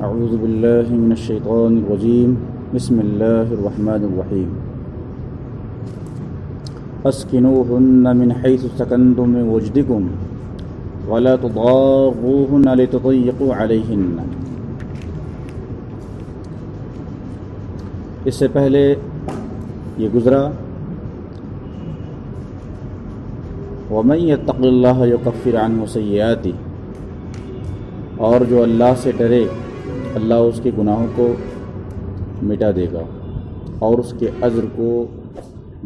اعوذ باللہ من الشیطان الرجیم بسم اللہ الرحمن الرحیم اسکنوہن من حیث سکنتم من وجدکم ولا تضاروہن لتضیقوا علیہن۔ اس سے پہلے یہ گزرا وَمَن يَتَّقِ اللَّهَ يُكَفِّرْ عَنْهُ سَيِّئَاتِهِ، اور جو اللہ سے ڈرے اللہ اس کے گناہوں کو مٹا دے گا اور اس کے اجر کو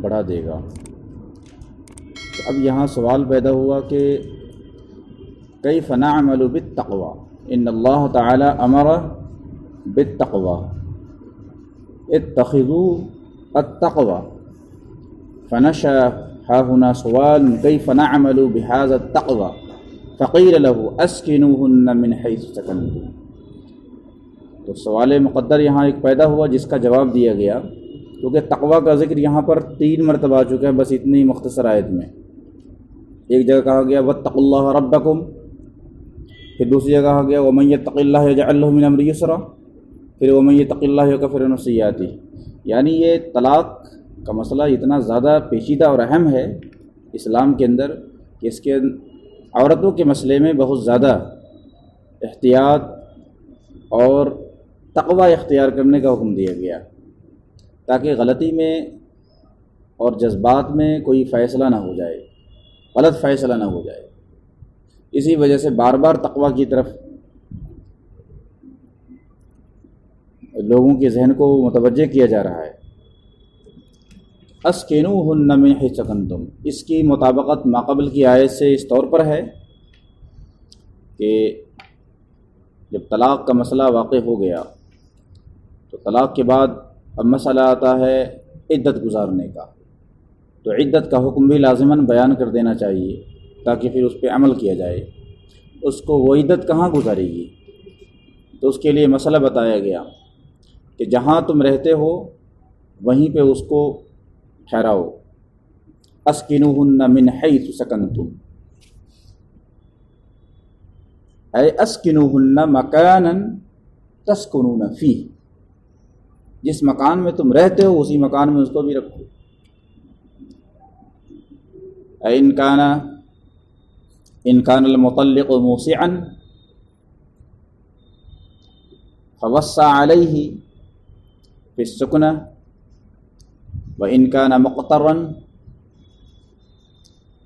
بڑھا دے گا۔ تو اب یہاں سوال پیدا ہوا کہ کیف نعمل بالتقوی، ان اللہ تعالی امر بالتقوی، اتخذوا التقوی، فنشأ ها هنا سوال كيف نعمل بهذا التقوى، فقيل له اسكنوهن من حيث سكنتم۔ تو سوال مقدر یہاں ایک پیدا ہوا جس کا جواب دیا گیا، کیونکہ تقوی کا ذکر یہاں پر 3 مرتبہ آ چکا ہے بس اتنی مختصر آیت میں۔ ایک جگہ کہا گیا واتقوا اللہ ربکم، پھر دوسری جگہ کہا گیا ومن یتق اللہ یجعل له من امرہ یسرا، پھر ومن یتق اللہ یکفر عنہ سیئاتہ۔ یعنی یہ طلاق کا مسئلہ اتنا زیادہ پیچیدہ اور اہم ہے اسلام کے اندر کہ اس کے عورتوں کے مسئلے میں بہت زیادہ احتیاط اور تقوی اختیار کرنے کا حکم دیا گیا، تاکہ غلطی میں اور جذبات میں کوئی فیصلہ نہ ہو جائے، غلط فیصلہ نہ ہو جائے۔ اسی وجہ سے بار بار تقوی کی طرف لوگوں کے ذہن کو متوجہ کیا جا رہا ہے۔ اسکنوہن من حیث سکنتم، اس کی مطابقت ماقبل کی آیت سے اس طور پر ہے کہ جب طلاق کا مسئلہ واقع ہو گیا تو طلاق کے بعد اب مسئلہ آتا ہے عدت گزارنے کا، تو عدت کا حکم بھی لازماً بیان کر دینا چاہیے تاکہ پھر اس پہ عمل کیا جائے۔ اس کو وہ عدت کہاں گزارے گی؟ تو اس کے لیے مسئلہ بتایا گیا کہ جہاں تم رہتے ہو وہیں پہ اس کو ٹھہراؤ۔ اسکنوہن من حیث سکنتم، اے اسکنوہن مکانا تسکنون فیہ، جس مکان میں تم رہتے ہو اسی مکان میں اس کو بھی رکھو۔ اے ان کان المطلق موسعا فوسع علیہ فی السکنہ وَإِن كَانَ مُقْتَرًا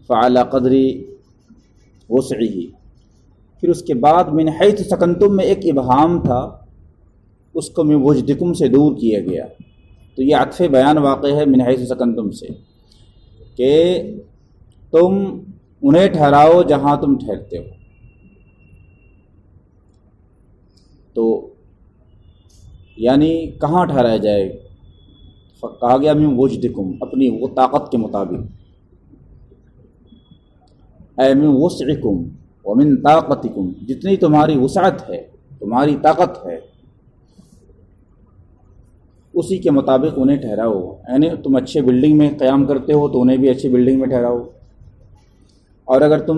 فَعَلَى قَدْرِ وُسْعِهِ۔ پھر اس کے بعد من حیث سکنتم میں ایک ابہام تھا، اس کو من وجدکم سے دور کیا گیا، تو یہ عطف بیان واقع ہے من حیث سکنتم سے کہ تم انہیں ٹھہراؤ جہاں تم ٹھہرتے ہو۔ تو یعنی کہاں ٹھہرایا جائے؟ کہا گیا من وجدکم، اپنی وہ طاقت کے مطابق، اے من وسعکم ومن طاقتکم، جتنی تمہاری وسعت ہے تمہاری طاقت ہے اسی کے مطابق انہیں ٹھہراؤ۔ یعنی تم اچھے بلڈنگ میں قیام کرتے ہو تو انہیں بھی اچھی بلڈنگ میں ٹھہراؤ، اور اگر تم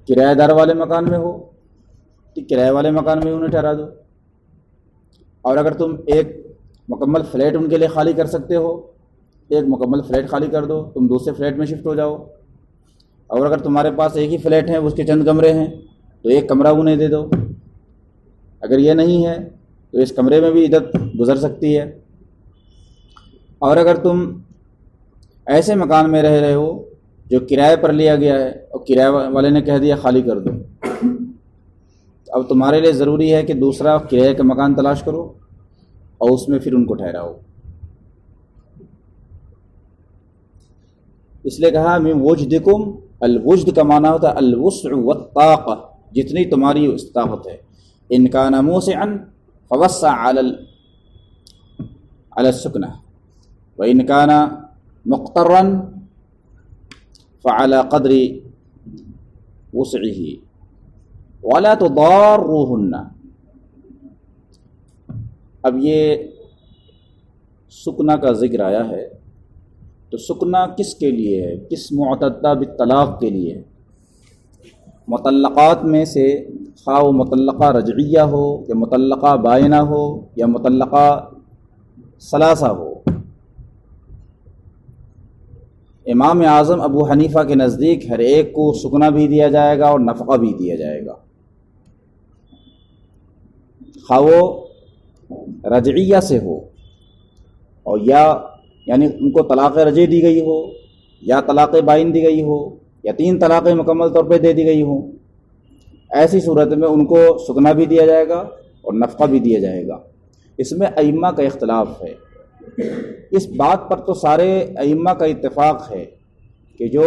کرایہ دار والے مکان میں ہو تو کرایہ والے مکان میں انہیں ٹھہرا دو، اور اگر تم ایک مکمل فلیٹ ان کے لیے خالی کر سکتے ہو ایک مکمل فلیٹ خالی کر دو، تم دوسرے فلیٹ میں شفٹ ہو جاؤ، اور اگر تمہارے پاس ایک ہی فلیٹ ہے اس کے چند کمرے ہیں تو ایک کمرہ انہیں دے دو۔ اگر یہ نہیں ہے تو اس کمرے میں بھی عدت گزر سکتی ہے۔ اور اگر تم ایسے مکان میں رہ رہے ہو جو کرائے پر لیا گیا ہے اور کرایہ والے نے کہہ دیا خالی کر دو، اب تمہارے لیے ضروری ہے کہ دوسرا کرایہ کا مکان تلاش کرو اور اس میں پھر ان کو ٹھہراؤ۔ اس لیے کہا من وجدکم، الوجد کا معنی ہوتا ہے الوسع والطاقہ، جتنی تمہاری استطاعت ہے۔ ان کان موسعا فوسع علی السکنہ وان کان مقترا فعلی قدر وسعہ ولا تضاروہن۔ اب یہ سکنہ کا ذکر آیا ہے تو سکنہ کس کے لیے ہے؟ کس معتدہ بالطلاق کے لیے؟ مطلقات میں سے خواہ وہ مطلقہ رجعیہ ہو یا مطلقہ بائنہ ہو یا مطلقہ ثلاثہ ہو، امام اعظم ابو حنیفہ کے نزدیک ہر ایک کو سکنا بھی دیا جائے گا اور نفقہ بھی دیا جائے گا، خواہ وہ رجعیہ سے ہو اور یعنی ان کو طلاق رجعی دی گئی ہو یا طلاق بائن دی گئی ہو یا 3 طلاقیں مکمل طور پہ دے دی گئی ہوں، ایسی صورت میں ان کو سکنا بھی دیا جائے گا اور نفقہ بھی دیا جائے گا۔ اس میں ائمہ کا اختلاف ہے، اس بات پر تو سارے ائمہ کا اتفاق ہے کہ جو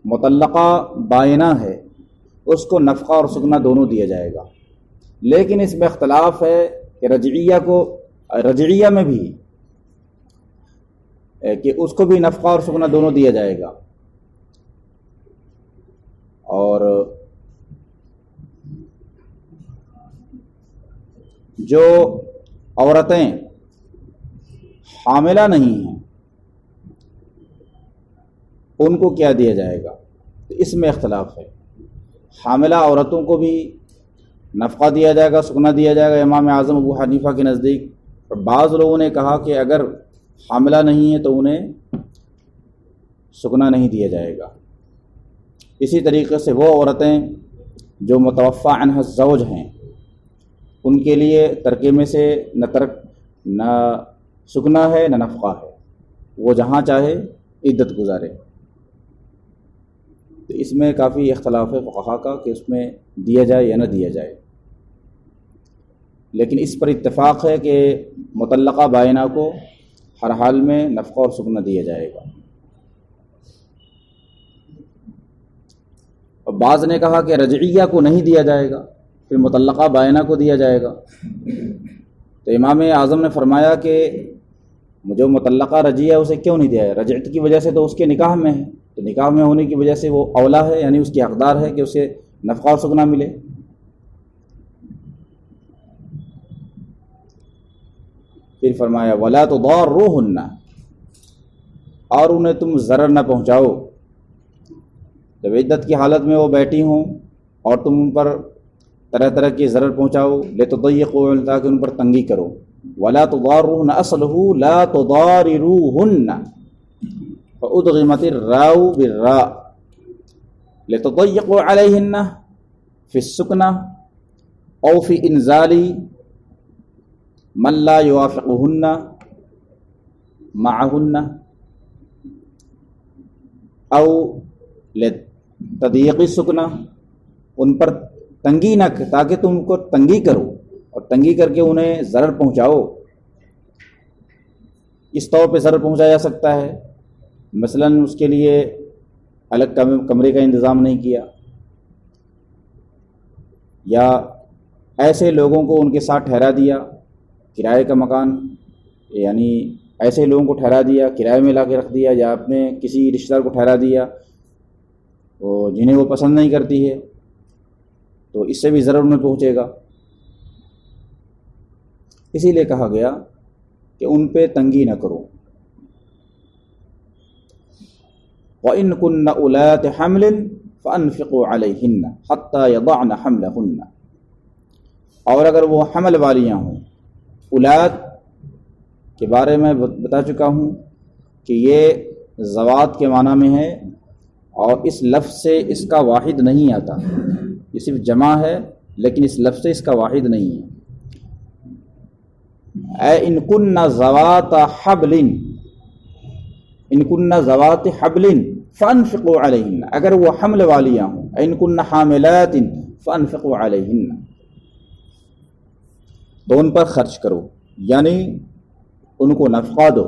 مطلقہ بائنہ ہے اس کو نفقہ اور سکنا دونوں دیا جائے گا، لیکن اس میں اختلاف ہے کہ رجعیہ میں بھی کہ اس کو بھی نفقہ اور سکنا دونوں دیا جائے گا، اور جو عورتیں حاملہ نہیں ہیں ان کو کیا دیا جائے گا، تو اس میں اختلاف ہے۔ حاملہ عورتوں کو بھی نفقہ دیا جائے گا، سکنا دیا جائے گا امام اعظم ابو حنیفہ کے نزدیک، اور بعض لوگوں نے کہا کہ اگر حاملہ نہیں ہے تو انہیں سکنا نہیں دیا جائے گا۔ اسی طریقے سے وہ عورتیں جو متوفی عنہا الزوج ہیں ان کے لیے ترکے میں سے نہ سکنا ہے نہ نفقہ ہے، وہ جہاں چاہے عدت گزارے۔ تو اس میں کافی اختلاف ہے فقہا کا کہ اس میں دیا جائے یا نہ دیا جائے، لیکن اس پر اتفاق ہے کہ مطلقہ بائنہ کو ہر حال میں نفقہ اور سکنا دیا جائے گا۔ اور بعض نے کہا کہ رجعیہ کو نہیں دیا جائے گا، پھر مطلقہ بائنہ کو دیا جائے گا۔ تو امام اعظم نے فرمایا کہ جو مطلقہ رجعیہ اسے کیوں نہیں دیا ہے؟ رجعت کی وجہ سے تو اس کے نکاح میں ہے، تو نکاح میں ہونے کی وجہ سے وہ اولا ہے، یعنی اس کی حقدار ہے کہ اسے نفقہ اور سکنا ملے۔ پھر فرمایا وَلَا تُضَارُّوهُنَّ، اور انہیں تم ضرر نہ پہنچاؤ، جب عدت کی حالت میں وہ بیٹھی ہوں اور تم ان پر طرح طرح کی ضرر پہنچاؤ، لِتُضَيِّقُوا، تاکہ ان پر تنگی کرو۔ وَلَا تُضَارُّوهُنَّ أَصْلُهُ لَا تُضَارِرُوهُنَّ فَأُدْغِمَتِ الرَّاءُ بِالرَّاءِ لِتُضَيِّقُوا عَلَيْهِنَّ فِي السُّكْنَةِ أَوْ فِي إِنْزَالِ من لا يوافقهن معهن او لتضييق السكنة، ان پر تنگی نہ، تاکہ تم کو تنگی کرو اور تنگی کر کے انہیں ضرر پہنچاؤ۔ اس طور پہ ضرر پہنچایا جا سکتا ہے، مثلا اس کے لیے الگ کمرے کا انتظام نہیں کیا، یا ایسے لوگوں کو ان کے ساتھ ٹھہرا دیا، کرائے کا مکان، یعنی ایسے لوگوں کو ٹھہرا دیا، کرائے میں لا کے رکھ دیا، یا اپنے کسی رشتہ دار کو ٹھہرا دیا جنہیں وہ پسند نہیں کرتی ہے، تو اس سے بھی ضرر انہیں پہنچے گا۔ اسی لیے کہا گیا کہ ان پہ تنگی نہ کرو۔ وَإِن كُنَّ أُولَاتِ حَمْلٍ فَأَنفِقُوا عَلَيْهِنَّ حَتَّى يَضَعْنَ حَمْلَهُنَّ، اور اگر وہ حمل والیاں ہوں، اولاد کے بارے میں بتا چکا ہوں کہ یہ زوات کے معنی میں ہے، اور اس لفظ سے اس کا واحد نہیں آتا، یہ صرف جمع ہے لیکن اس لفظ سے اس کا واحد نہیں ہے۔ اے ان کن ذوات حبل، ان کن ذوات حبل فانفقوا علیہن، اگر وہ حمل والیاں ہوں، ان کن حاملات فانفقوا علیہن، تو ان پر خرچ کرو، یعنی ان کو نفقہ دو۔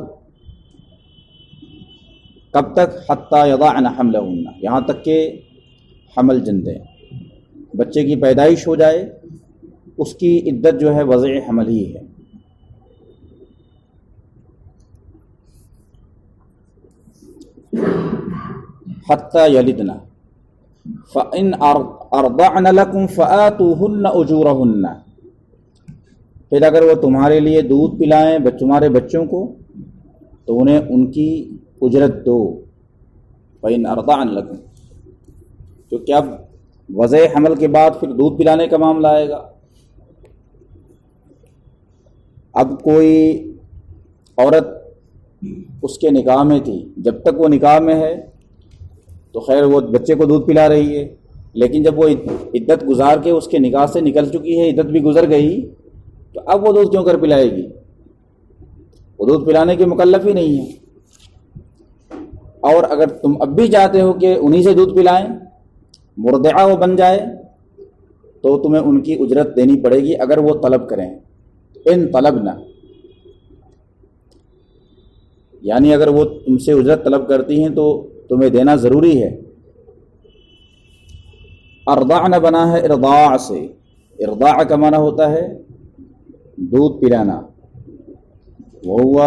کب تک؟ حتی یضعن حملہن، یہاں تک کہ حمل جن دیں، بچے کی پیدائش ہو جائے، اس کی عدت جو ہے وضع حمل ہی ہے۔ حتی یلدن فإن أرضعن لكم فآتوهن أجورهن، پھر اگر وہ تمہارے لیے دودھ پلائیں تمہارے بچوں کو تو انہیں ان کی اجرت دو۔ فإن أرضعن لكم، تو کیا وضع حمل کے بعد پھر دودھ پلانے کا معاملہ آئے گا۔ اب کوئی عورت اس کے نکاح میں تھی، جب تک وہ نکاح میں ہے تو خیر وہ بچے کو دودھ پلا رہی ہے، لیکن جب وہ عدت گزار کے اس کے نکاح سے نکل چکی ہے، عدت بھی گزر گئی، تو اب وہ دودھ کیوں کر پلائے گی؟ وہ دودھ پلانے کے مکلف ہی نہیں ہے۔ اور اگر تم اب بھی چاہتے ہو کہ انہی سے دودھ پلائیں، مرضعہ وہ بن جائے، تو تمہیں ان کی اجرت دینی پڑے گی اگر وہ طلب کریں۔ ان طلبنا، یعنی اگر وہ تم سے اجرت طلب کرتی ہیں تو تمہیں دینا ضروری ہے۔ ارضعن بنا ہے ارضاع سے، ارضاع کا معنی ہوتا ہے دودھ پلانا، وہو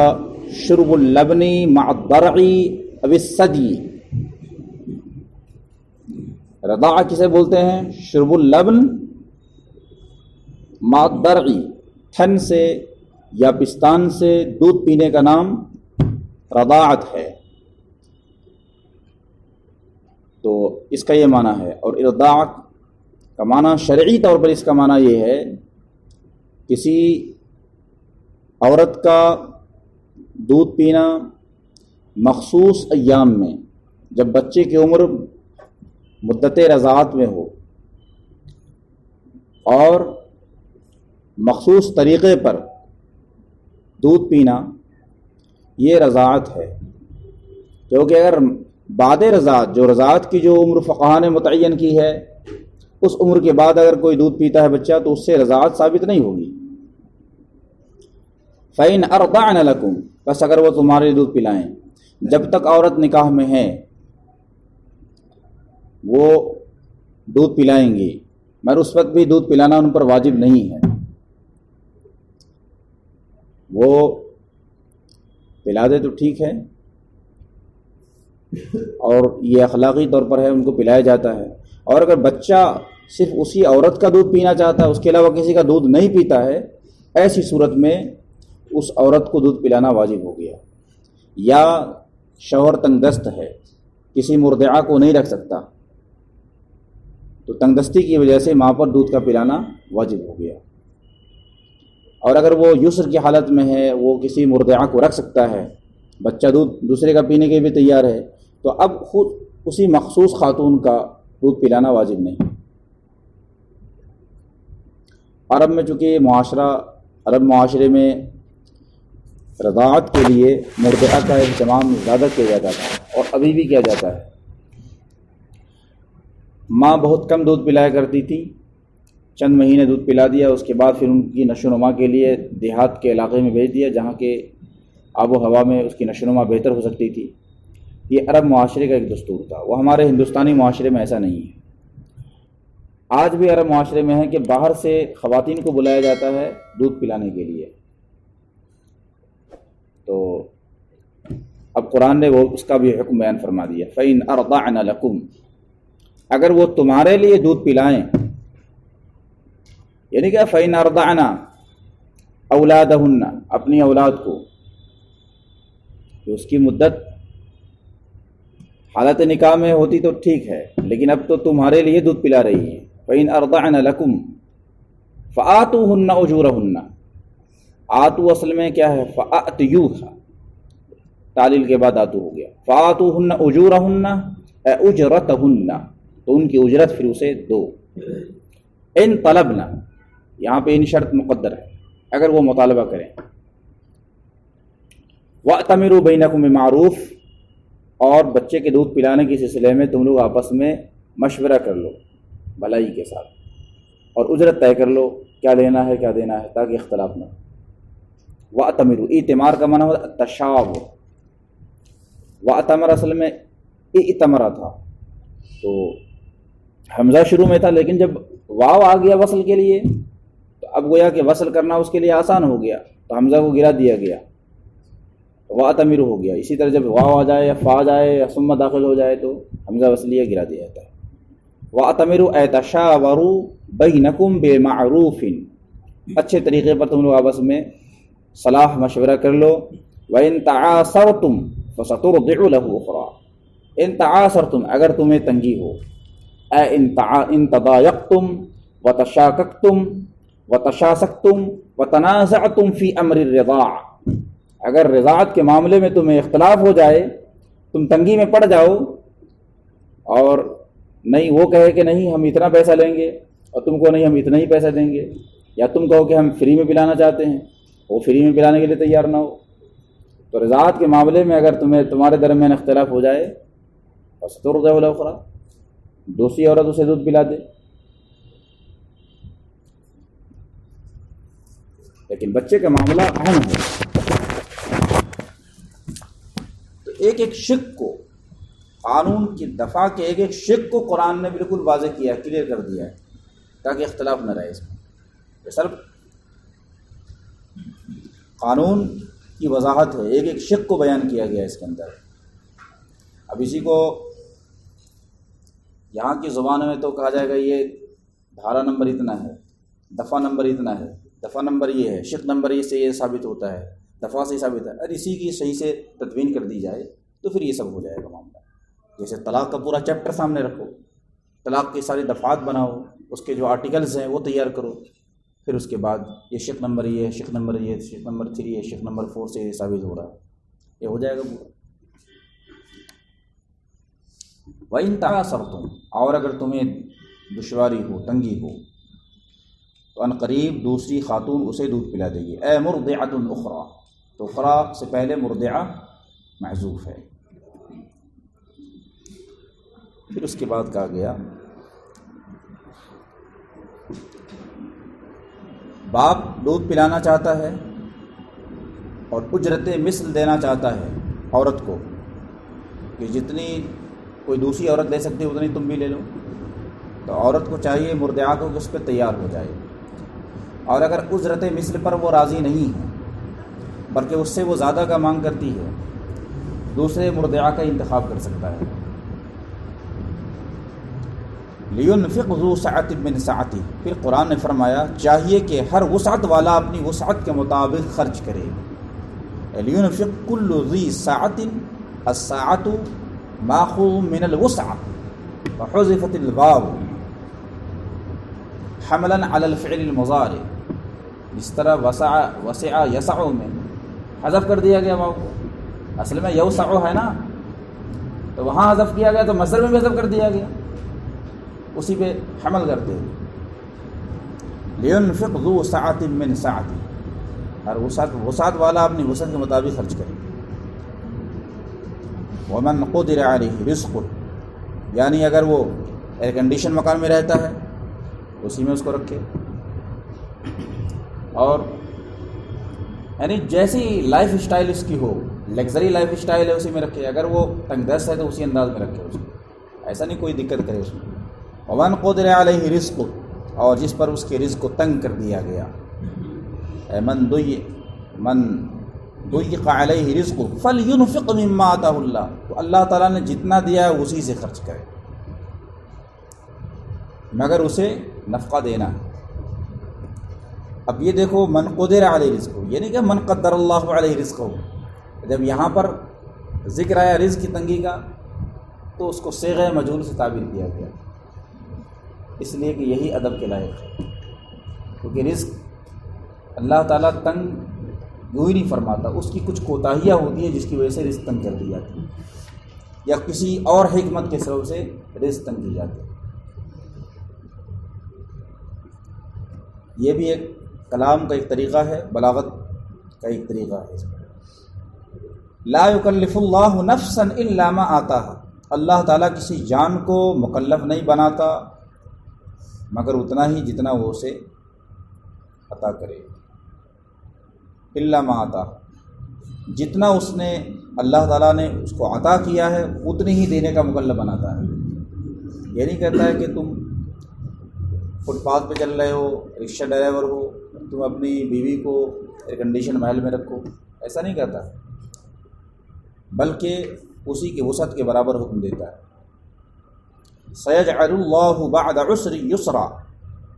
شرب اللبن مع الضرع او الثدی۔ رضاع کسے بولتے ہیں؟ شرب اللبن مع الضرع، تھن سے یا پستان سے دودھ پینے کا نام رضاعت ہے۔ تو اس کا یہ معنی ہے۔ اور ارضاع کا معنی شرعی طور پر اس کا معنی یہ ہے کسی عورت کا دودھ پینا مخصوص ایام میں، جب بچے کی عمر مدت رضاعت میں ہو، اور مخصوص طریقے پر دودھ پینا، یہ رضاعت ہے۔ کیونکہ اگر بعد رضاعت، جو رضاعت کی جو عمر فقہاء نے متعین کی ہے، اس عمر کے بعد اگر کوئی دودھ پیتا ہے بچہ تو اس سے رضاعت ثابت نہیں ہوگی۔ فَإِنْ أَرْضَعْنَ لَكُمْ، بس اگر وہ تمہارے دودھ پلائیں، جب تک عورت نکاح میں ہے وہ دودھ پلائیں گی، مگر اس وقت بھی دودھ پلانا ان پر واجب نہیں ہے۔ وہ پلا دے تو ٹھیک ہے، اور یہ اخلاقی طور پر ہے، ان کو پلایا جاتا ہے۔ اور اگر بچہ صرف اسی عورت کا دودھ پینا چاہتا ہے، اس کے علاوہ کسی کا دودھ نہیں پیتا ہے، ایسی صورت میں اس عورت کو دودھ پلانا واجب ہو گیا۔ یا شوہر تنگ دست ہے، کسی مرضعہ کو نہیں رکھ سکتا، تو تنگ دستی کی وجہ سے ماں پر دودھ کا پلانا واجب ہو گیا۔ اور اگر وہ یسر کی حالت میں ہے، وہ کسی مرضعہ کو رکھ سکتا ہے، بچہ دودھ دوسرے کا پینے کے بھی تیار ہے، تو اب خود اسی مخصوص خاتون کا دودھ پلانا واجب نہیں۔ عرب میں چونکہ عرب معاشرے میں رضاعت کے لیے مرضعہ کا اہتمام زیادہ کیا جاتا تھا، اور ابھی بھی کیا جاتا ہے۔ ماں بہت کم دودھ پلایا کرتی تھی، چند مہینے دودھ پلا دیا، اس کے بعد پھر ان کی نشو و نما کے لیے دیہات کے علاقے میں بھیج دیا جہاں کے آب و ہوا میں اس کی نشو و نما بہتر ہو سکتی تھی۔ یہ عرب معاشرے کا ایک دستور تھا، وہ ہمارے ہندوستانی معاشرے میں ایسا نہیں ہے۔ آج بھی عرب معاشرے میں ہے کہ باہر سے خواتین کو بلایا جاتا ہے دودھ پلانے کے لیے۔ تو اب قرآن نے وہ اس کا بھی حکم بیان فرما دیا، فَإِنْ أَرْضَعْنَ لَكُمْ، اگر وہ تمہارے لیے دودھ پلائیں، یعنی کہ فَإِنْ أَرْضَعْنَ أَوْلَادَهُنَّ، اپنی اولاد کو، کہ اس کی مدت حالت نکاح میں ہوتی تو ٹھیک ہے، لیکن اب تو تمہارے لیے دودھ پلا رہی ہیں۔ فَإِنْ أَرْضَعْنَ لَكُمْ فَآتُوهُنَّ أُجُورَهُنَّ، آتو اصل میں کیا ہے؟ فَآتِيُوهَا، تعلیل کے بعد آتو ہو گیا۔ فَآتُوهُنَّ أُجُورَهُنَّ أُجْرَتَهُنَّ، تو ان کی اجرت پھر اسے دو۔ ان طلبنا، یہاں پہ ان شرط مقدر ہے، اگر وہ مطالبہ کریں۔ وَأْتَمِرُوا بَيْنَكُمْ بِمَعْرُوفٍ، اور بچے کے دودھ پلانے کے سلسلے میں تم لوگ آپس میں مشورہ کر لو بھلائی کے ساتھ، اور اجرت طے کر لو کیا لینا ہے کیا دینا ہے، تاکہ اختلاف نہ ہو۔ وَأْتَمِرُوا، اعتمار کا معنی ہوتا ہے التشاور۔ وَأْتَمَرَ اصل میں اِئْتَمَرَ تھا، تو حمزہ شروع میں تھا، لیکن جب واو آ گیا وصل کے لیے تو اب گویا کہ وصل کرنا اس کے لیے آسان ہو گیا، تو حمزہ کو گرا دیا گیا، وَأْتَمِرُ ہو گیا۔ اسی طرح جب واو آ جائے یا فا جائے یا ثم داخل ہو جائے تو حمزہ وصلیہ گرا دیا جاتا ہے۔ وَأْتَمِرُوا اَيْ تَشَاوَرُوا بَيْنَكُمْ بِمَعْرُوفٍ، اچھے طریقے پر تم لوگ آپس میں صلاح مشورہ کر لو۔ وَإِن تَعَاثَرْتُمْ، فَسَتُرْضِعُ لَهُ أُخْرَىٰ، ان تعاثرتم، اگر تمہیں تنگی ہو، ان تضایقتم وتشاککتم وتشاسکتم وتنازعتم فی امر الرضاع، اگر رضاعت کے معاملے میں تمہیں اختلاف ہو جائے، تم تنگی میں پڑ جاؤ، اور نہیں وہ کہے کہ نہیں ہم اتنا پیسہ لیں گے اور تم کو نہیں ہم اتنا ہی پیسہ دیں گے، یا تم کہو کہ ہم فری میں پلانا چاہتے ہیں، وہ فری میں پلانے کے لیے تیار نہ ہو، تو رضاعت کے معاملے میں اگر تمہارے درمیان اختلاف ہو جائے فسترضع الاخری، دوسری عورت اسے دودھ پلا دے۔ لیکن بچے کا معاملہ اہم ہے، تو ایک ایک شق کو، قانون کی دفعہ کے ایک ایک شق کو قرآن نے بالکل واضح کیا ہے، کلیئر کر دیا ہے، تاکہ اختلاف نہ رہے اس میں۔ صرف قانون کی وضاحت ہے، ایک ایک شق کو بیان کیا گیا ہے اس کے اندر۔ اب اسی کو یہاں کی زبان میں تو کہا جائے گا یہ دھارا نمبر اتنا ہے، دفعہ نمبر اتنا ہے، دفعہ نمبر یہ ہے، شق نمبر یہ سے یہ ثابت ہوتا ہے، دفعہ سے ثابت ہے، اور اسی کی صحیح سے تدوین کر دی جائے تو پھر یہ سب ہو جائے گا معاملہ۔ جیسے طلاق کا پورا چیپٹر سامنے رکھو، طلاق کی ساری دفعات بناؤ، اس کے جو آرٹیکلز ہیں وہ تیار کرو، پھر اس کے بعد یہ شق نمبر یہ ہے، شق نمبر یہ، شق نمبر 3 ہے، شق نمبر 4 سے یہ ثابت ہو رہا ہے، یہ ہو جائے گا پورا۔ وَإِن تَعَاسَرْتُمْ، اور اگر تمہیں دشواری ہو، تنگی ہو، تو ان قریب دوسری خاتون اسے دودھ پلا دے گی۔ اے مرضعۃ اخرى، تو اخرى سے پہلے مرضعہ محذوف ہے۔ پھر اس کے بعد کہا گیا باپ دودھ پلانا چاہتا ہے اور اجرت مثل دینا چاہتا ہے عورت کو، کہ جتنی کوئی دوسری عورت لے سکتی ہے اتنی تم بھی لے لو، تو عورت کو چاہیے مرضعہ کو کہ اس پہ تیار ہو جائے، اور اگر اجرت مثل پر وہ راضی نہیں ہے بلکہ اس سے وہ زیادہ کا مانگ کرتی ہے، دوسرے مرضعہ کا انتخاب کر سکتا ہے۔ لِيُنْفِقْ ذُو سَعَةٍ مِّن سَعَتِهِ، پھر قرآن نے فرمایا چاہیے کہ ہر وسعت والا اپنی وسعت کے مطابق خرچ کرے۔ لِيُنْفِقْ كُلُّ ذِي سَعَةٍ، السَّاعَةُ مَأْخُوذٌ مِّنَ الْوُسْعَةِ وَحُذِفَتِ الْواو حملاً علی الفعل المضارع، جس طرح وسع یسع میں حذف کر دیا گیا واو کو، اصل میں یوسع ہے نا، تو وہاں حذف کیا گیا تو مصدر میں بھی حذف کر دیا گیا، اسی پہ حمل کرتے ہیں۔ لِيُنْفِقْ ذُو سَعَةٍ مِّن سَعَتِهِ، ہر وسعت والا اپنی وسعت کے مطابق خرچ کرے۔ وَمَنْ قُدِرَ عَلَيْهِ رِزْقُهُ، یعنی اگر وہ ایئر کنڈیشن مکان میں رہتا ہے اسی میں اس کو رکھے، اور یعنی جیسی لائف اسٹائل اس کی ہو، لگژری لائف اسٹائل ہے اسی میں رکھے، اگر وہ تنگ دست ہے تو اسی انداز میں رکھے اس کو، ایسا نہیں کوئی دقت کرے اس میں۔ وَمَنْ قُدِرَ عَلَيْهِ رِزْقُهُ، اور جس پر اس کے رزق کو تنگ کر دیا گیا، من ضُيِّقَ عَلَيْهِ رِزْقُهُ فَلْيُنْفِقْ مِمَّا آتَاهُ اللَّهُ، تو اللہ تعالیٰ نے جتنا دیا ہے اسی سے خرچ کرے، مگر اسے نفقہ دینا ہے۔ اب یہ دیکھو من قدر علیہ رزقہ، یعنی کہ من قدر اللہ علیہ رزقہ، جب یہاں پر ذکر آیا رزق کی تنگی کا تو اس کو صیغہ مجہول سے تعبیر کیا گیا، اس لیے کہ یہی ادب کے لائق ہے، کیونکہ رزق اللہ تعالیٰ تنگ یوں ہی نہیں فرماتا، اس کی کچھ کوتاہیاں ہوتی ہیں جس کی وجہ سے رزق تنگ کر دی جاتی ہے، یا کسی اور حکمت کے سبب سے رزق تنگ کی جاتی ہے۔ یہ بھی ایک کلام کا ایک طریقہ ہے، بلاغت کا ایک طریقہ ہے اس میں۔ لا یکلف اللہ نفسا الا ما آتاها، اللہ تعالیٰ کسی جان کو مکلف نہیں بناتا مگر اتنا ہی جتنا وہ اسے عطا کرے، الا ما آتاها، جتنا اس نے اللہ تعالیٰ نے اس کو عطا کیا ہے اتنی ہی دینے کا مکلف بناتا ہے۔ یہ نہیں کہتا ہے کہ تم فٹ پاتھ پہ چل رہے ہو، رکشہ ڈرائیور ہو، تم اپنی بیوی کو ایئر کنڈیشن محل میں رکھو، ایسا نہیں کہتا، بلکہ اسی کے وسعت کے برابر حکم دیتا ہے۔ سَيَجْعَلُ اللَّهُ بَعْدَ عُسْرٍ يُسْرًا،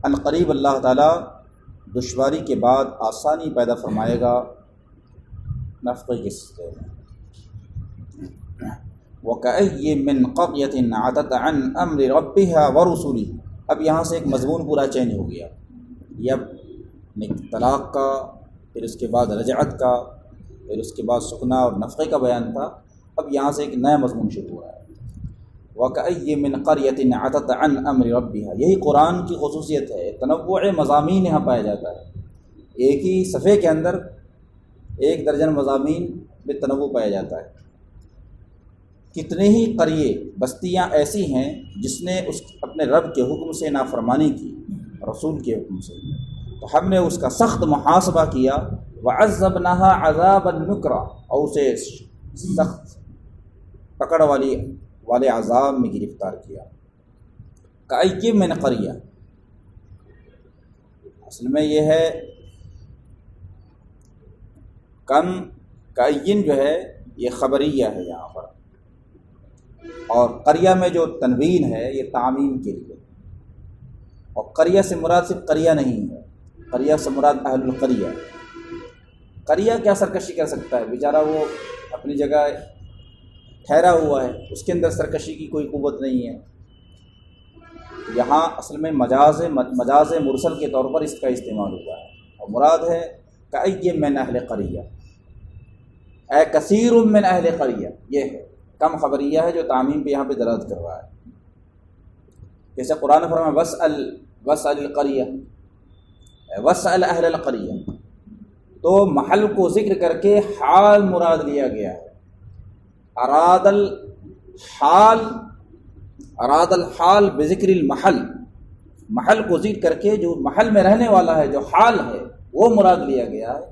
ان قریب اللہ تعالیٰ دشواری کے بعد آسانی پیدا فرمائے گا نفقے کے سلسلے میں۔ وَكَأَيٍّ مِّن قَرْيَةٍ عَتَتْ عَنْ أَمْرِ رَبِّهَا وَرُسُلِهِ۔ اب یہاں سے ایک مضمون پورا چینج ہو گیا، یہ اب طلاق کا، پھر اس کے بعد رجعت کا، پھر اس کے بعد سکنا اور نفقے کا بیان تھا، اب یہاں سے ایک نیا مضمون شروع ہو رہا ہے۔ وَكَأَيٍّ مِّن قَرْيَةٍ عَتَتْ عَنْ أَمْرِ رَبِّهَا، یہی قرآن کی خصوصیت ہے، تنوع مضامین یہاں پایا جاتا ہے، ایک ہی صفحے کے اندر ایک درجن مضامین میں تنوع پایا جاتا ہے۔ کتنے ہی قریے بستیاں ایسی ہیں جس نے اپنے رب کے حکم سے نافرمانی کی، رسول کے حکم سے، تو ہم نے اس کا سخت محاسبہ کیا، وَعَذَّبْنَاهَا عَذَابًا نُكْرًا، اور اسے سخت پکڑ والے عذاب میں گرفتار کیا۔ کأی من قریہ، اصل میں یہ ہے کم، کأین جو ہے یہ خبریہ ہے یہاں پر، اور قریہ میں جو تنوین ہے یہ تعمیم کے لیے، اور قریہ سے مراد صرف قریہ نہیں ہے، قریہ سے مراد اہل القریہ۔ قریہ کیا سرکشی کر سکتا ہے بیچارہ، وہ اپنی جگہ ٹھہرا ہوا ہے، اس کے اندر سرکشی کی کوئی قوت نہیں ہے۔ یہاں اصل میں مجاز مرسل کے طور پر اس کا استعمال ہوا ہے، اور مراد ہے کأی من اہل قریہ، اے کثیر من اہل قریہ، یہ ہے کم خبریہ ہے جو تعمیم پہ یہاں پہ دلالت کر رہا ہے۔ جیسے قرآن فرمایا واسأل القریہ، واسأل اہل القریہ، تو محل کو ذکر کر کے حال مراد لیا گیا ہے۔ اراد الحال بذکر المحل، محل کو ذکر کر کے جو محل میں رہنے والا ہے، جو حال ہے، وہ مراد لیا گیا ہے،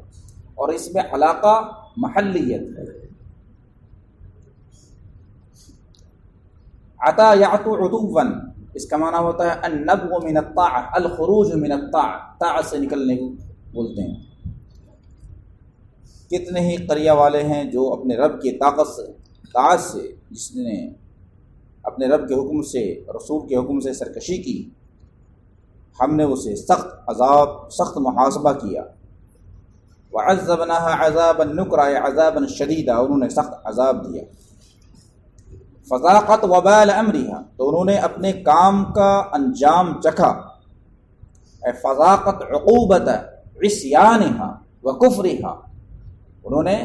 اور اس میں علاقہ محلیت ہے۔ عطا یعطو عطوا، اس کا معنی ہوتا ہے النبو من الطاعہ، الخروج من الطاعہ، طاعت سے نکلنے کو بولتے ہیں۔ کتنے ہی قریہ والے ہیں جو اپنے رب کی طاعت سے، جس نے اپنے رب کے حکم سے، رسول کے حکم سے سرکشی کی، ہم نے اسے سخت محاسبہ کیا۔ وَعَذَّبْنَاهَا عَذَابًا نُكْرًا، عذابًا شدیدا، انہوں نے سخت عذاب دیا۔ فذاقت وبال امرها، تو انہوں نے اپنے کام کا انجام چکھا۔ فذاقت عقوبت عصیانها وکفرها، انہوں نے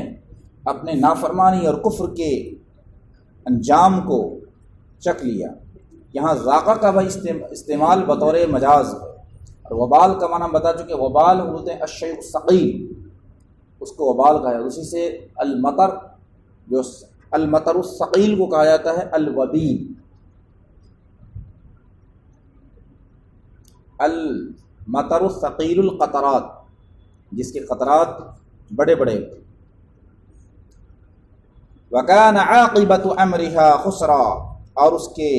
اپنے نافرمانی اور کفر کے انجام کو چکھ لیا۔ یہاں ذاقہ کا بھی استعمال بطور مجاز ہے، اور وبال کا معنی بتا چکے، وبال بولتے ہیں الشیء الثقیل، اس کو وبال کہا ہے۔ اسی سے المطر، جو المطر الثقیل کو کہا جاتا ہے الوبیل۔ المطر الثقیل القطرات، جس کے قطرات بڑے بڑے۔ وَكَانَ عَاقِبَةُ أَمْرِهَا خُسْرًا، اور اس کے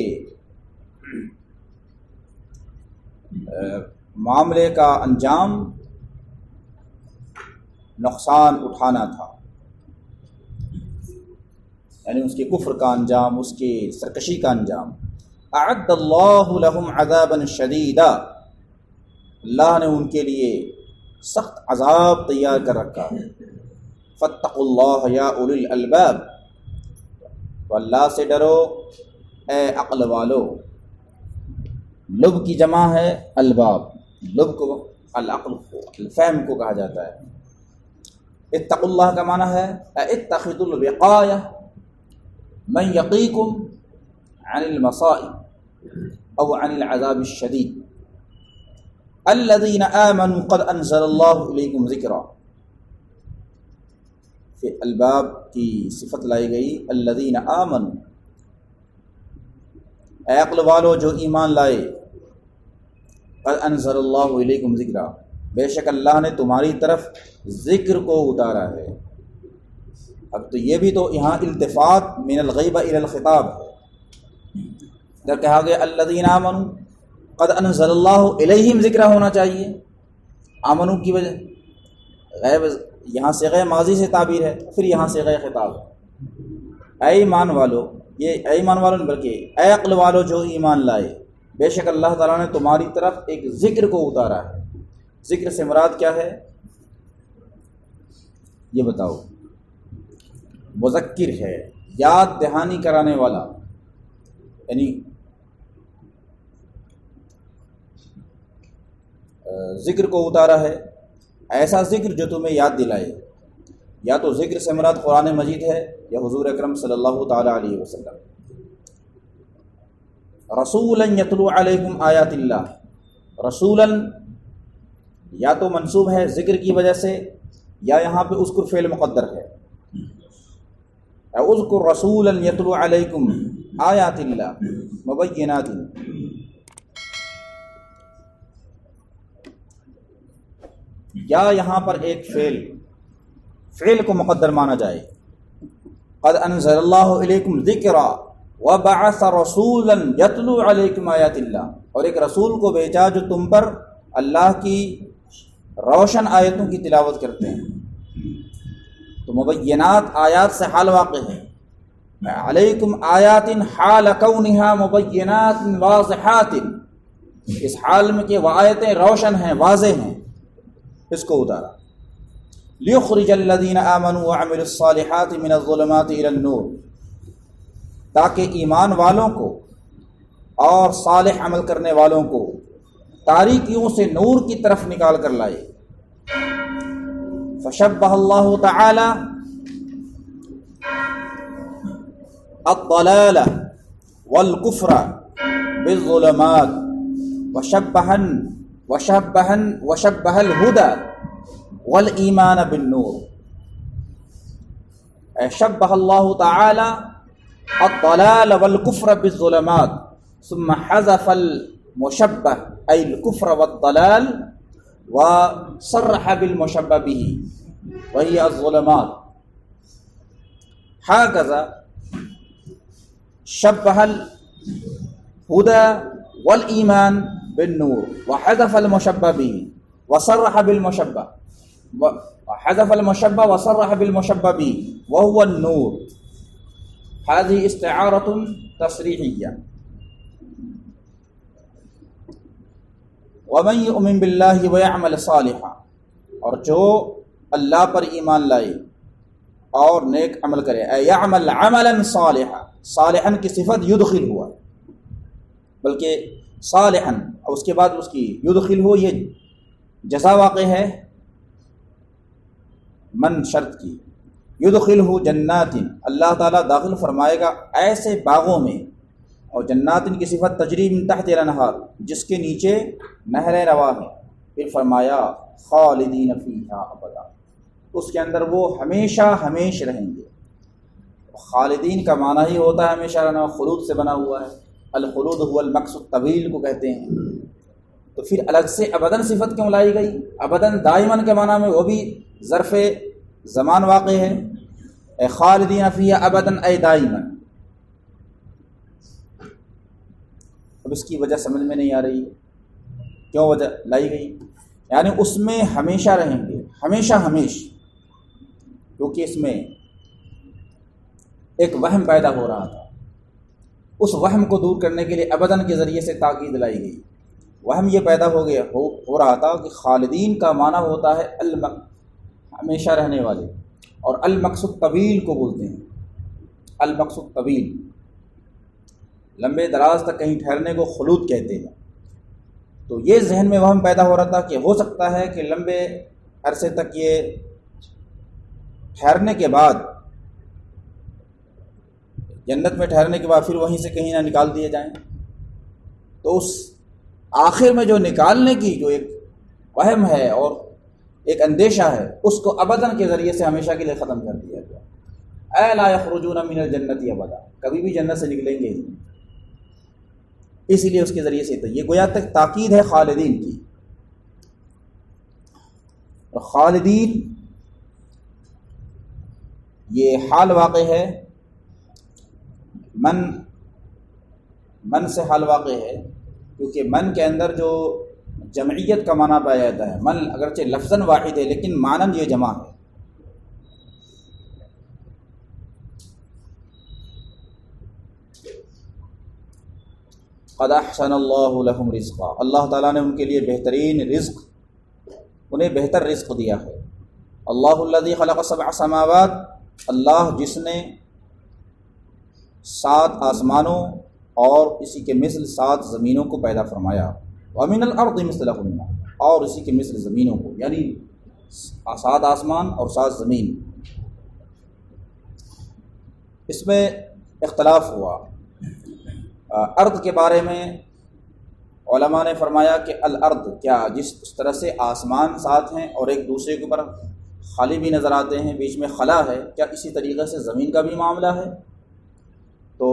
معاملے کا انجام نقصان اٹھانا تھا، یعنی اس کے کفر کا انجام، اس کے سرکشی کا انجام۔ اعد اللہ لہم عذابا شدیدا، اللہ نے ان کے لیے سخت عذاب تیار کر رکھا ہے۔ فاتقوا اللہ یا اولی الالباب، تو اللہ سے ڈرو اے عقل والو۔ لب کی جمع ہے الباب، لب کو العقل کو، الفہم کو کہا جاتا ہے۔ اتقوا اللہ کا معنی ہے اتخذوا الوقایہ من یقیکم عن المصائب او عن العذاب الشدید الذین آمنوا قد انزل اللہ الیکم ذکرا۔ پھر الباب کی صفت لائی گئی الذین آمنوا، اے عقل والو جو ایمان لائے، قد انزل اللہ الیکم ذکرا، بے شک اللہ نے تمہاری طرف ذکر کو اتارا ہے۔ اب تو یہ بھی تو یہاں التفات من الغیبہ الی الخطاب ہے، جب کہا گیا الذین آمنوا قد انزل اللہ الیہم ذکرہ ہونا چاہیے، آمنو کی وجہ غیب، یہاں سے غیر ماضی سے تعبیر ہے، پھر یہاں سے غیر خطاب ہے۔ اے ایمان والو، یہ اے ایمان والو نہیں بلکہ اے عقل والو جو ایمان لائے، بے شک اللہ تعالیٰ نے تمہاری طرف ایک ذکر کو اتارا ہے۔ ذکر سے مراد کیا ہے یہ بتاؤ؟ مذکر ہے، یاد دہانی کرانے والا، یعنی ذکر کو اتارا ہے، ایسا ذکر جو تمہیں یاد دلائے. یا تو ذکر سے مراد قرآن مجید ہے یا حضور اکرم صلی اللہ تعالی علیہ وسلم. رسولا یتلو علیکم آیات اللہ، رسولا یا تو منصوب ہے ذکر کی وجہ سے، یا یہاں پہ اذکر فعل مقدر ہے. اذکر رسولا یتلو علیکم آیات اللہ مبینات. یا یہاں پر ایک فعل کو مقدر مانا جائے. قد انزل اللہ علیکم ذکرا وبعث رسولا یتلو علیکم آیات اللہ، اور ایک رسول کو بھیجا جو تم پر اللہ کی روشن آیتوں کی تلاوت کرتے ہیں. تو مبینات آیات سے حال واقع ہے. علیکم آیات حال کونہا مبینات واضحات، اس حال میں کہ وہ آیتیں روشن ہیں، واضح ہیں، اس کو اتارا. لیخرج الذین آمنوا وعملوا الصالحات من الظلمات الی النور، تاکہ ایمان والوں کو اور صالح عمل کرنے والوں کو تاریکیوں سے نور کی طرف نکال کر لائے. فشبہ اللہ تعالی الضلال والکفر بالظلمات وشبہ الہدى والایمان بالنور. شبہ اللہ تعالی الضلال والکفر بالظلمات ثم حذف المشبہ ای الکفر والضلال وصرح بالمشبہ به وہی الظلمات. ہکذا شبہ الہدى والایمان بالنور وحذف المشبہ به وصرح بالمشبہ وحذف المشبہ وصرح بالمشبہ به وهو النور. هذه استعارة تصریحیہ. ومن یؤمن باللہ ویعمل صالحا، اور جو اللہ پر ایمان لائے اور نیک عمل کرے. یعمل عملا صالحا، صالحا کی صفت یدخل ہوا، بلکہ صالحا اور اس کے بعد اس کی یدخل ہو، یہ جزا واقع ہے من شرط کی. یدخل ہو جنات، اللہ تعالیٰ داخل فرمائے گا ایسے باغوں میں، اور جنات کی صفت تجری من تحت الانہار، جس کے نیچے نہریں رواں ہیں. پھر فرمایا خالدین فیہا ابدا، اس کے اندر وہ ہمیشہ ہمیش رہیں گے. خالدین کا معنی ہی ہوتا ہے ہمیشہ رہنا، خلود سے بنا ہوا ہے. الخلود هو المکث الطویل کو کہتے ہیں. تو پھر الگ سے ابداً صفت کیوں لائی گئی؟ ابداً دائماً کے معنی میں وہ بھی ظرف زمان واقع ہے. اے خالدین فیہا ابداً اے دائماً. اب اس کی وجہ سمجھ میں نہیں آ رہی ہے کیوں وجہ لائی گئی. یعنی اس میں ہمیشہ رہیں گے، ہمیشہ ہمیش، کیونکہ اس میں ایک وہم پیدا ہو رہا تھا. اس وہم کو دور کرنے کے لیے ابداً کے ذریعے سے تاکید لائی گئی. وہم یہ پیدا ہو رہا تھا کہ خالدین کا معنی ہوتا ہے ہمیشہ رہنے والے، اور المقصود طویل کو بولتے ہیں. المقصود طویل، لمبے دراز تک کہیں ٹھہرنے کو خلود کہتے ہیں. تو یہ ذہن میں وہم پیدا ہو رہا تھا کہ ہو سکتا ہے کہ لمبے عرصے تک یہ ٹھہرنے کے بعد، جنت میں ٹھہرنے کے بعد پھر وہیں سے کہیں نہ نکال دیے جائیں. تو اس آخر میں جو نکالنے کی جو ایک وہم ہے اور ایک اندیشہ ہے، اس کو ابداً کے ذریعے سے ہمیشہ کے لیے ختم کر دیا گیا. اے لا یخرجون من الجنت ابدا، کبھی بھی جنت سے نکلیں گے ہی. اسی لیے اس کے ذریعے سے یہ گویا تک تاکید ہے خالدین کی. اور خالدین یہ حال واقع ہے، من سے حال واقع ہے، کیونکہ من کے اندر جو جمعیت کا معنی پایا جاتا ہے. من اگرچہ لفظاً واحد ہے لیکن معنی یہ جمع ہے. قد احسن اللہ لہم رزقا، اللہ تعالیٰ نے ان کے لیے بہترین رزق، انہیں بہتر رزق دیا ہے. اللہ الذی خلق سبع سماوات، اللہ جس نے 7 آسمانوں اور اسی کے مثل 7 زمینوں کو پیدا فرمایا، وَمِنَ الْأَرْضِ مِثْلَهُنَّ، اور اسی کے مثل زمینوں کو، یعنی 7 آسمان اور 7 زمین۔ اس میں اختلاف ہوا۔ ارض کے بارے میں علماء نے فرمایا کہ الارض، کیا جس طرح سے آسمان 7 ہیں اور ایک دوسرے کے اوپر خالی بھی نظر آتے ہیں، بیچ میں خلا ہے، کیا اسی طریقے سے زمین کا بھی معاملہ ہے؟ تو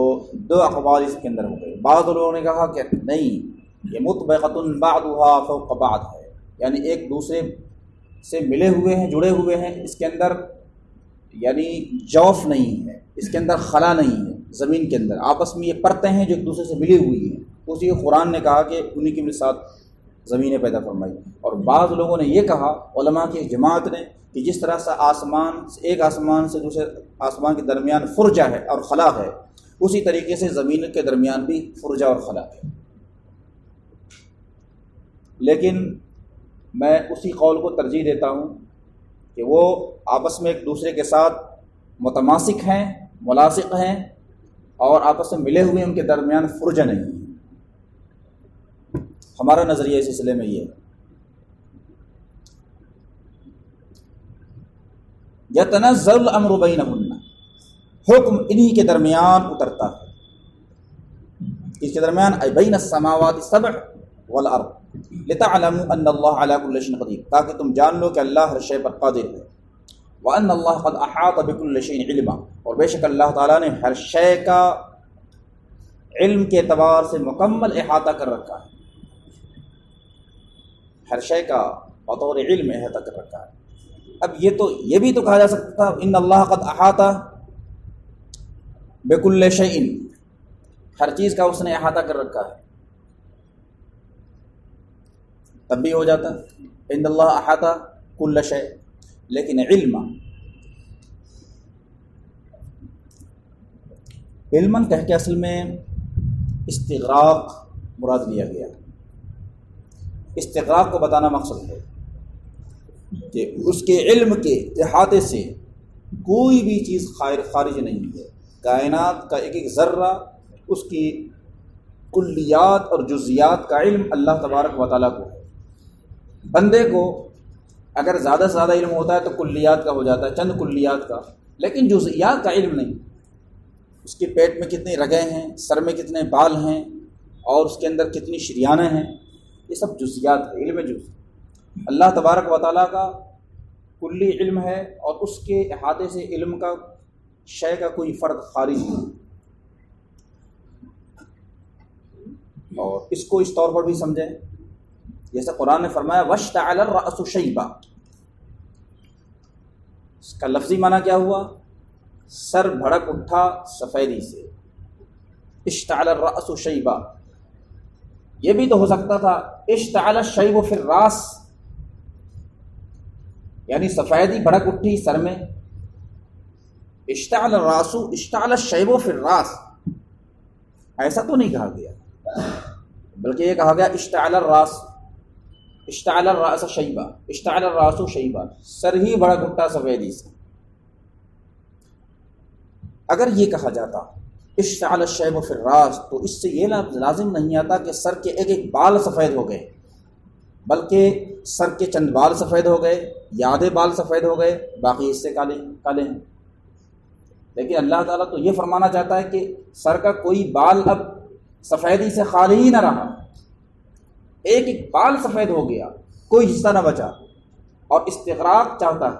2 اقوال اس کے اندر ہو گئے۔ بعض لوگوں نے کہا کہ نہیں، یہ مطبقۃ بعضها فوق بعض ہے، یعنی ایک دوسرے سے ملے ہوئے ہیں، جڑے ہوئے ہیں، اس کے اندر یعنی جوف نہیں ہے، اس کے اندر خلا نہیں ہے، زمین کے اندر آپس میں یہ پرتیں ہیں جو ایک دوسرے سے ملی ہوئی ہیں۔ اسی قرآن نے کہا کہ انہی کے ساتھ زمینیں پیدا فرمائی۔ اور بعض لوگوں نے یہ کہا، علماء کی جماعت نے، کہ جس طرح سے ایک آسمان سے دوسرے آسمان کے درمیان فرجہ ہے اور خلا ہے، اسی طریقے سے زمین کے درمیان بھی فرجہ اور خلا ہے۔ لیکن میں اسی قول کو ترجیح دیتا ہوں کہ وہ آپس میں ایک دوسرے کے ساتھ متماسک ہیں، ملاصق ہیں، اور آپس میں ملے ہوئے ان کے درمیان فرجہ نہیں ہے۔ ہمارا نظریہ اس سلسلے میں یہ ہے۔ یتنزل الامر بینہن، حکم انہی کے درمیان اترتا ہے، اس کے درمیان بین السماوات السبع والارض، لتعلموا ان اللہ علی کل شیء قدیر، تاکہ تم جان لو کہ اللہ ہر شے پر قادر ہے، وان اللہ قد احاط بکل شیء علما، اور بے شک اللہ تعالیٰ نے ہر شے کا علم کے اعتبار سے مکمل احاطہ کر رکھا ہے، ہر شے کا بطور علم احاطہ کر رکھا ہے۔ اب یہ بھی تو کہا جا سکتا تھا ان اللہ قد احاطہ بکل شیء، ہر چیز کا اس نے احاطہ کر رکھا ہے، تب بھی ہو جاتا ان اللہ احاطہ کل شیء، لیکن علما کہہ کے اصل میں استغراق مراد لیا گیا۔ استغراق کو بتانا مقصد ہے کہ اس کے علم کے احاطے سے کوئی بھی چیز خارج نہیں ہے، کائنات کا ایک ایک ذرہ، اس کی کلیات اور جزیات کا علم اللہ تبارک و تعالیٰ کو ہے۔ بندے کو اگر زیادہ سے زیادہ علم ہوتا ہے تو کلیات کا ہو جاتا ہے، چند کلیات کا، لیکن جزیات کا علم نہیں۔ اس کے پیٹ میں کتنی رگیں ہیں، سر میں کتنے بال ہیں، اور اس کے اندر کتنی شریانیں ہیں، یہ سب جزیات ہے، علم جزئی۔ اللہ تبارک و تعالیٰ کا کلی علم ہے، اور اس کے احاطے سے علم کا شے کا کوئی فرد خارج نہیں۔ اور اس کو اس طور پر بھی سمجھیں، جیسے قرآن نے فرمایا وَاشْتَعَلَ الرَّأْسُ شَيْبًا، اس کا لفظی معنی کیا ہوا؟ سر بھڑک اٹھا سفیدی سے، اشتعل الرأس شیبا۔ یہ بھی تو ہو سکتا تھا اشتعل الشیب فی الراس، یعنی سفیدی بھڑک اٹھی سر میں، اشتعل الراس اشتعل الشیب فی الراس، ایسا تو نہیں کہا گیا، بلکہ یہ کہا گیا اشتعل الراس، اشتعل الراس شیبا، اشتعل الراس شیبا، سر ہی بھڑک اٹھا سفیدی سے۔ اگر یہ کہا جاتا اشتعل الشیب فی الراس، تو اس سے یہ لازم نہیں آتا کہ سر کے ایک ایک بال سفید ہو گئے، بلکہ سر کے چند بال سفید ہو گئے یا آدھے بال سفید ہو گئے، باقی اس سے کالے ہیں۔ لیکن اللہ تعالیٰ تو یہ فرمانا چاہتا ہے کہ سر کا کوئی بال اب سفیدی سے خالی ہی نہ رہا، ایک ایک بال سفید ہو گیا، کوئی حصہ نہ بچا، اور استغراق چاہتا ہے،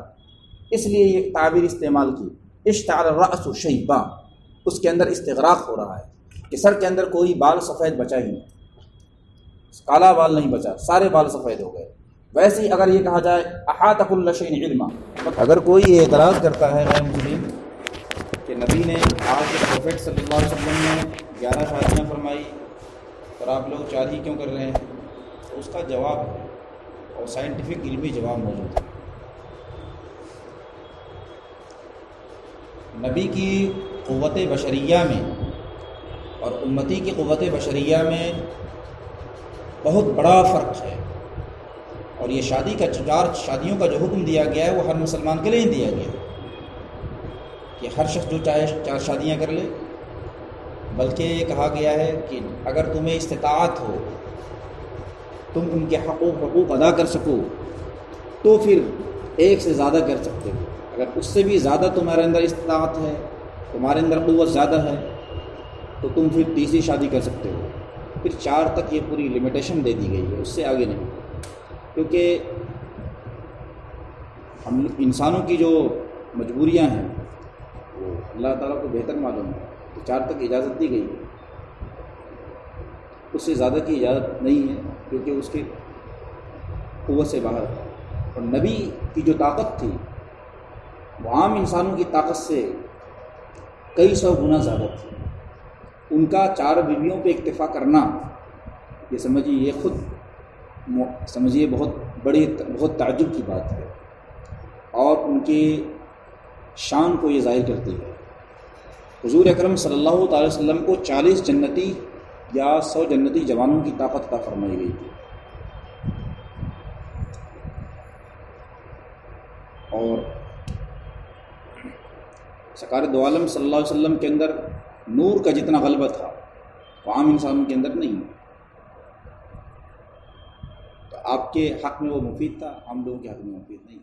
اس لیے یہ تعبیر استعمال کی اشتعل الرأس شیبا، اس کے اندر استغراق ہو رہا ہے کہ سر کے اندر کوئی بال سفید بچا ہی نہیں، کالا بال نہیں بچا، سارے بال سفید ہو گئے۔ ویسے ہی اگر یہ کہا جائے احاط کل شیء علما، اگر کوئی اعتراض کرتا ہے غیر مسلم کہ نبی نے آج کے پروفیٹ صلی اللہ علیہ وسلم نے 11 شادیاں فرمائی اور آپ لوگ شادی کیوں کر رہے ہیں، تو اس کا جواب ہے، اور سائنٹیفک علمی جواب موجود ہے۔ نبی کی قوت بشریہ میں اور امتی کی قوت بشریہ میں بہت بڑا فرق ہے، اور یہ شادی کا 4 شادیوں کا جو حکم دیا گیا ہے وہ ہر مسلمان کے لیے ہی دیا گیا ہے کہ ہر شخص جو چاہے 4 شادیاں کر لے، بلکہ یہ کہا گیا ہے کہ اگر تمہیں استطاعت ہو، تم ان کے حقوق ادا کر سکو تو پھر ایک سے زیادہ کر سکتے ہو، اگر اس سے بھی زیادہ تمہارے اندر استطاعت ہے، تمہارے اندر قوت زیادہ ہے، تو تم پھر تیسری شادی کر سکتے ہو۔ پھر 4 تک یہ پوری لمیٹیشن دے دی گئی ہے، اس سے آگے نہیں، کیونکہ ہم انسانوں کی جو مجبوریاں ہیں وہ اللہ تعالیٰ کو بہتر معلوم ہے، تو 4 تک اجازت دی گئی ہے، اس سے زیادہ کی اجازت نہیں ہے، کیونکہ اس کی قوت سے باہر ہے۔ اور نبی کی جو طاقت تھی وہ عام انسانوں کی طاقت سے کئی 100 گنا زیادہ تھی۔ ان کا 4 بیویوں پہ اکتفا کرنا، یہ سمجھیے، یہ خود سمجھیے بہت تعجب کی بات ہے، اور ان کی شان کو یہ ظاہر کرتی ہے۔ حضور اکرم صلی اللہ تعالی وسلم کو 40 جنتی یا 100 جنتی جوانوں کی طاقت عطا فرمائی گئی تھی، اور سرکار دو عالم صلی اللہ علیہ وسلم کے اندر نور کا جتنا غلبہ تھا وہ عام انسانوں کے اندر نہیں، تو آپ کے حق میں وہ مفید تھا، عام لوگوں کے حق میں مفید نہیں۔